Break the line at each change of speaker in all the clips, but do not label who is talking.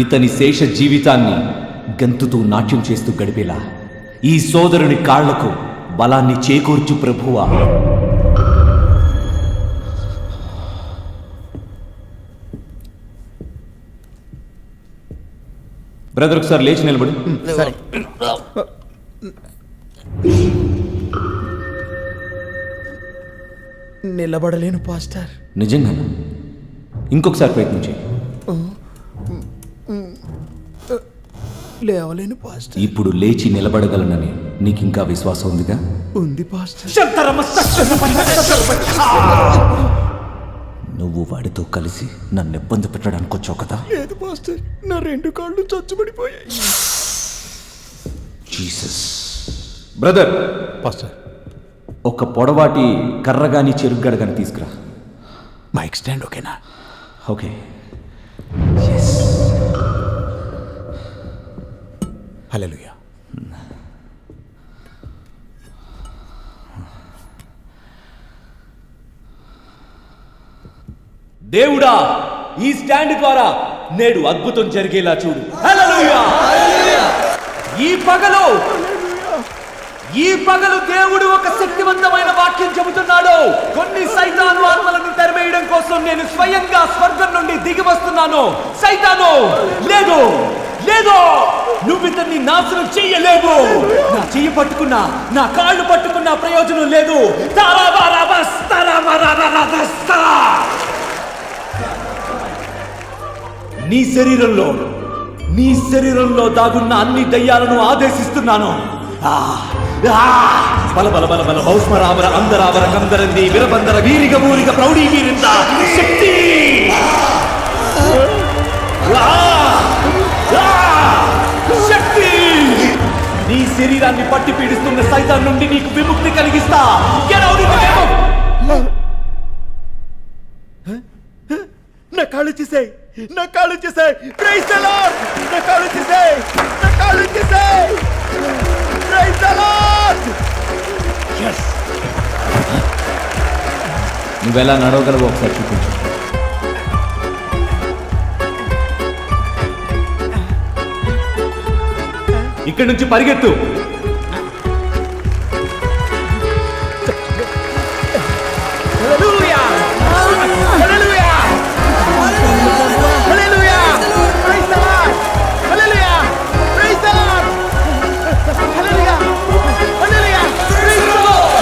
ఇతని శేష జీవితాన్ని గంతుతూ నాట్యం చేస్తూ గడిపేలా ఈ సోదరుని కాళ్లకు బలాన్ని చేకూర్చు ప్రభువా. బ్రదర్ ఒకసారి లేచి నిలబడు.
సరే. నిలబడలేను పాస్టర్.
నిజంగా ఇంకొకసారి ప్రయత్నం చేయి.
లేవలేను పాస్టర్.
ఇప్పుడు లేచి నిలబడగలనని నీకింకా విశ్వాసం ఉందిగా?
ఉంది పాస్టర్.
నువ్వు వాడితో కలిసి నన్ను ఇబ్బంది పెట్టడానికి వచ్చావు కదా?
లేదు పాస్టర్, నా 2 కాళ్ళు చచ్చుబడిపోయాయి.
జీసస్. బ్రదర్
పాస్టర్,
ఒక పొడవాటి కర్రగాని చెరుగ్గడగాని తీసుకురా.
మైక్ స్టాండ్ ఓకేనా?
ఓకే.
హల్లెలూయా.
దేవుడా, ఈ స్టాండ్ ద్వారా నేడు అద్భుతం జరిగేలా చూడు. హల్లెలూయా. ఈ పగలు దేవుడు ఒక శక్తివంతమైన వాక్యం చెబుతున్నాడు. కొన్ని సైతాను ఆత్మలను తరిమేయడం కోసం నేను స్వయంగా స్వర్గం నుండి దిగి వస్తున్నాను. సైతాను, లేదు లేదు, నువ్వు ఇతన్ని నాశనం చెయ్యలేవు. నా చెయ్యి పట్టుకున్నా, నా కాళ్ళు పట్టుకున్నా ప్రయోజనం లేదు. నీ శరీరంలో దాగున్న అన్ని దయ్యాలను ఆదేశిస్తున్నాను. బల బల బల బల భౌస్మరావర అందరావర కందరంది విరబందర వీరిగ ఊరిగ ప్రౌఢీ వీరింద శక్తి. శక్తి నీ శరీరాన్ని పట్టి పీడిస్తున్న సైతాన్ నుండి నీకు విముక్తి కలిగిస్తా.
నా కాళ్ళు చేసాయి, నా కాళ్ళు చేసాయి. Praise the lord. నా కాళ్ళు చేసాయి, నా కాళ్ళు చేసాయి. Praise the lord.
yes. నువ్వెలా నడవగలవో ఒకసారి చూపించు. ఇక్కడి నుంచి పరిగెత్తు.
Hallelujah. Hallelujah. Hallelujah. Praise the lord. Hallelujah. Praise the lord. Hallelujah. Hallelujah. Praise the lord.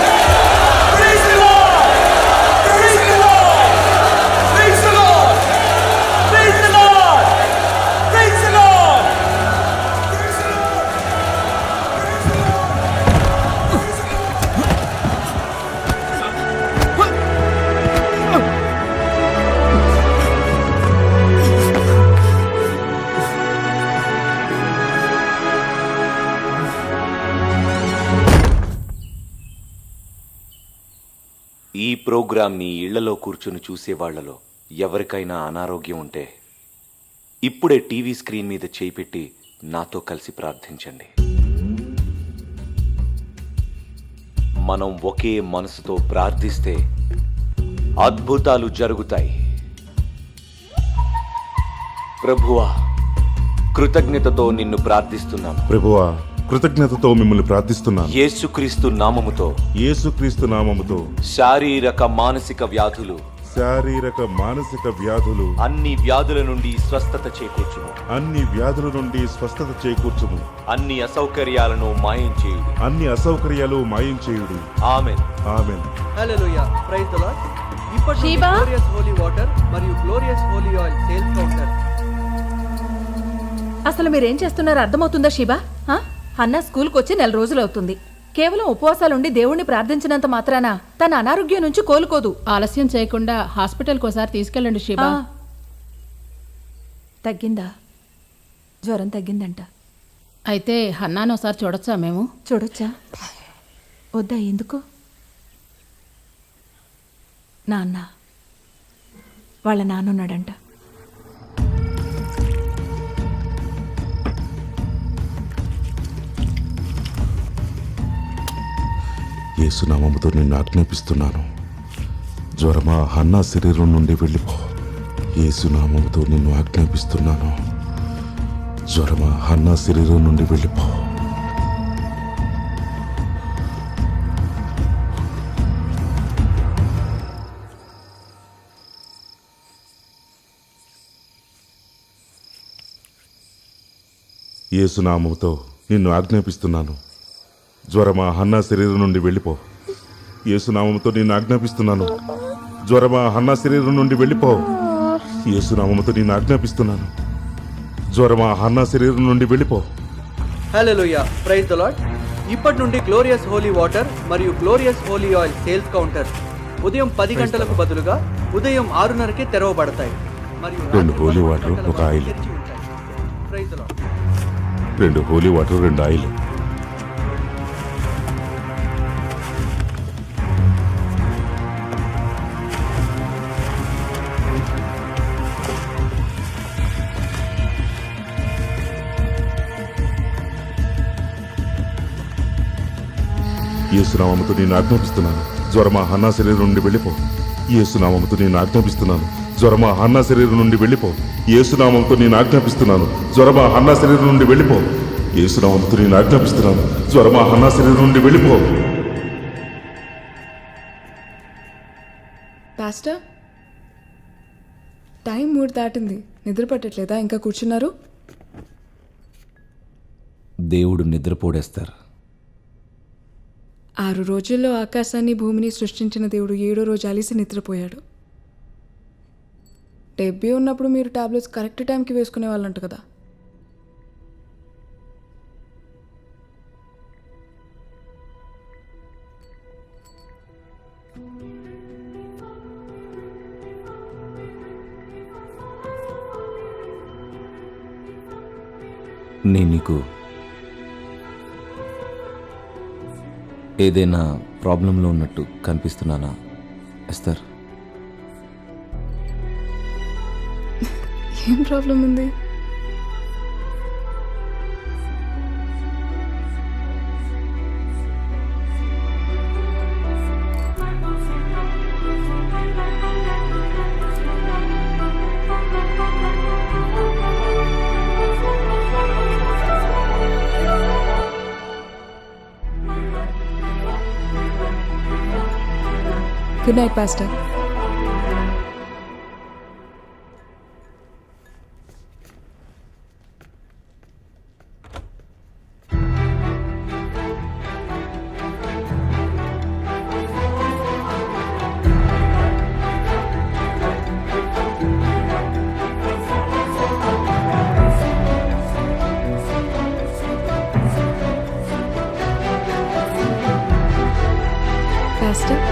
Praise the lord. Praise the lord. Praise the lord. Praise the lord. Praise the lord.
ఈ ప్రోగ్రాంని ఇళ్లలో కూర్చుని చూసేవాళ్లలో ఎవరికైనా అనారోగ్యం ఉంటే ఇప్పుడే టీవీ స్క్రీన్ మీద చేయి పెట్టి నాతో కలిసి ప్రార్థించండి. మనం ఒకే మనసుతో ప్రార్థిస్తే అద్భుతాలు జరుగుతాయి. ప్రభువా, కృతజ్ఞతతో నిన్ను ప్రార్థిస్తున్నాను.
ప్రభువా, కృతజ్ఞతతో మిమ్మల్ని ప్రార్థిస్తున్నాను.
యేసుక్రీస్తు నామముతో
యేసుక్రీస్తు నామముతో
శారీరక మానసిక వ్యాధులు అన్ని వ్యాధుల నుండి స్వస్థత చేకూర్చుము. అన్ని అసౌకర్యాలను మాయం చేయుడి. Amen.
Hallelujah. Praise the lord. ఇప్పటి నుండి గ్లోరియస్ హోలీ వాటర్ మరియు glorious holy oil sales counter.
అసలు మీరేం చేస్తున్నారో అర్థమవుతుందా శిబా? అన్న స్కూల్కి వచ్చి 4 రోజులవుతుంది. కేవలం ఉపవాసాలుండి దేవుణ్ణి ప్రార్థించినంత మాత్రాన తన అనారోగ్యం నుంచి కోలుకోదు.
ఆలస్యం చేయకుండా హాస్పిటల్కి ఒకసారి తీసుకెళ్ళండి శిబా.
తగ్గిందా? జ్వరం తగ్గిందంట.
అయితే హన్నాను ఒకసారి చూడొచ్చా? మేము
చూడొచ్చా? వద్దా? ఎందుకు? నాన్న, వాళ్ళ నాన్నున్నాడంట.
యేసునామముతో నిన్ను ఆజ్ఞాపిస్తున్నాను. జ్వరమా, హన్నా శరీరం నుండి వెళ్ళిపో. యేసునామముతో నిన్ను ఆజ్ఞాపిస్తున్నాను. జ్వరమా హన్నా శరీరం నుండి వెళ్ళిపో. యేసునామముతో నిన్ను ఆజ్ఞాపిస్తున్నాను. జ్వరమా హన్నా శరీరం నుండి వెళ్ళిపో. యేసునామముతో నిన్ను ఆజ్ఞాపిస్తున్నాను. జ్వరమా హన్నా శరీరం నుండి వెళ్ళిపో. యేసునామముతో నిన్ను ఆజ్ఞాపిస్తున్నాను. జ్వరమా హన్నా శరీరం నుండి వెళ్ళిపో.
Hallelujah, praise the lord. ఇప్పటి నుండి గ్లోరియస్ హోలీ వాటర్ మరియు glorious holy oil sales counter ఉదయం 10 గంటలకు బదులుగా ఉదయం 6:30కి తెరవబడతాయి మరియు
2 హోలీ వాటర్, 1 ఆయిల్.
తెరిచి ఉంటాయి. Praise the lord.
2 holy water, 2 oil. యేసునామముతో నేను ఆజ్ఞాపిస్తున్నాను. జ్వరమా హన్నా శరీరం నుండి వెళ్ళిపో. యేసునామముతో నేను ఆజ్ఞాపిస్తున్నాను. జ్వరమా హన్నా శరీరం నుండి వెళ్ళిపో. యేసునామముతో నేను ఆజ్ఞాపిస్తున్నాను. జ్వరమా హన్నా శరీరం నుండి వెళ్ళిపో. యేసునామముతో నేను ఆజ్ఞాపిస్తున్నాను. జ్వరమా హన్నా శరీరం నుండి వెళ్ళిపో.
పాస్టర్, టైం 3 దాటింది. నిద్ర పట్టట్లేదా? ఇంకా కూర్చున్నారు?
దేవుడు నిద్రపోడేస్తారు.
6 రోజుల్లో ఆకాశాన్ని భూమిని సృష్టించిన దేవుడు 7వ రోజు అలిసి నిద్రపోయాడు. డెబ్బీ ఉన్నప్పుడు మీరు టాబ్లెట్స్ కరెక్ట్ టైంకి వేసుకునే వాళ్ళంట కదా.
నేను నీకు ఏదైనా ప్రాబ్లంలో ఉన్నట్టు కనిపిస్తున్నానా ఎస్తర్?
ఏం ప్రాబ్లం ఉంది? Good night pastor. Pastor,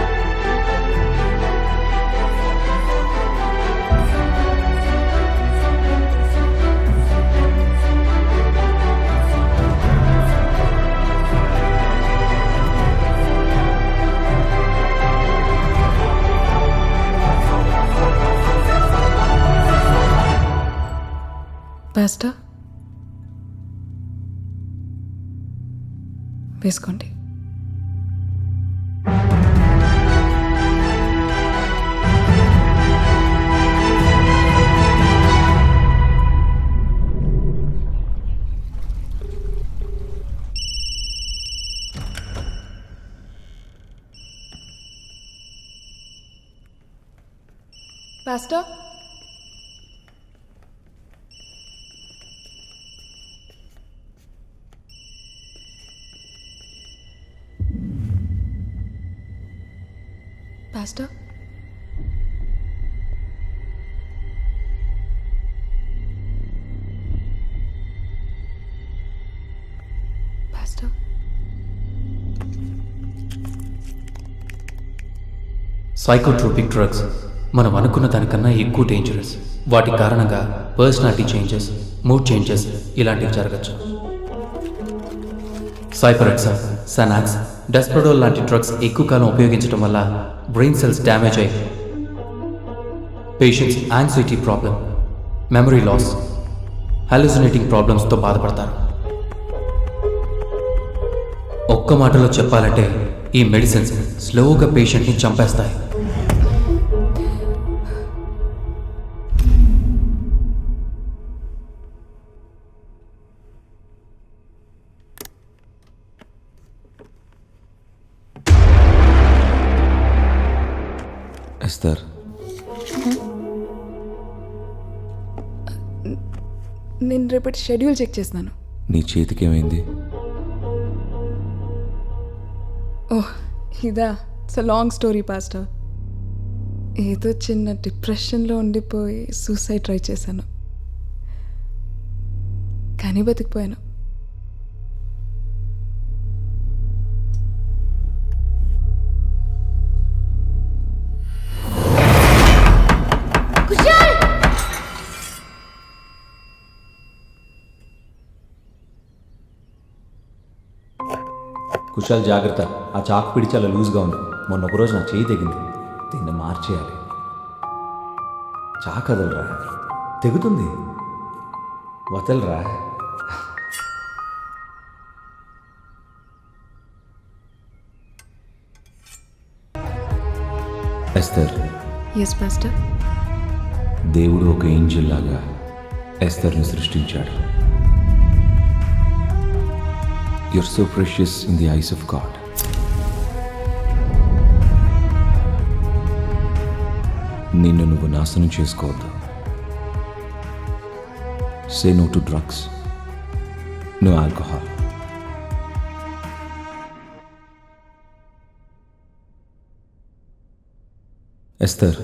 pastor వేసుకోండి. Pastor, pastor, pastor,
psychotropic drugs మనం అనుకున్న దానికన్నా ఎక్కువ డేంజరస్. వాటి కారణంగా పర్సనాలిటీ చేంజెస్, మూడ్ చేంజెస్ ఇలాంటివి జరగచ్చు. సైపరెక్సమ్, సనాక్స్, డెస్పరడోల్ లాంటి డ్రగ్స్ ఎక్కువ కాలం ఉపయోగించడం వల్ల బ్రెయిన్ సెల్స్ డ్యామేజ్ అయ్యి patients anxiety problem, memory loss, hallucinating ప్రాబ్లమ్స్తో బాధపడతారు. ఒక్క మాటలో చెప్పాలంటే ఈ మెడిసిన్స్ స్లోగా పేషెంట్ని చంపేస్తాయి.
ఎస్తర్,
నేను రేపటి షెడ్యూల్ చెక్ చేస్తున్నాను.
నీ చేతికేమైంది?
ఓహ్ ఇదా, it's a long story pastor. ఏదో చిన్న డిప్రెషన్లో ఉండిపోయి సూసైడ్ ట్రై చేశాను, కానీ బతికిపోయాను.
కుశాల్ జాగ్రత్త, ఆ చాకు పిడి చాలా లూజ్గా ఉంది. మొన్న ఒకరోజు నా చేయి తెగింది, దీన్ని మార్చేయాలి. చాకు వదలరా, తెగుతుంది, వదలరా. Esther,
yes pastor.
దేవుడు ఒక ఏంజెల్ లాగా ఎస్తర్ని సృష్టించాడు. You're so precious in the eyes of God. నిన్ను నువ్వు నాశనం చేసుకోవద్దు. Say no to drugs. No alcohol. Esther,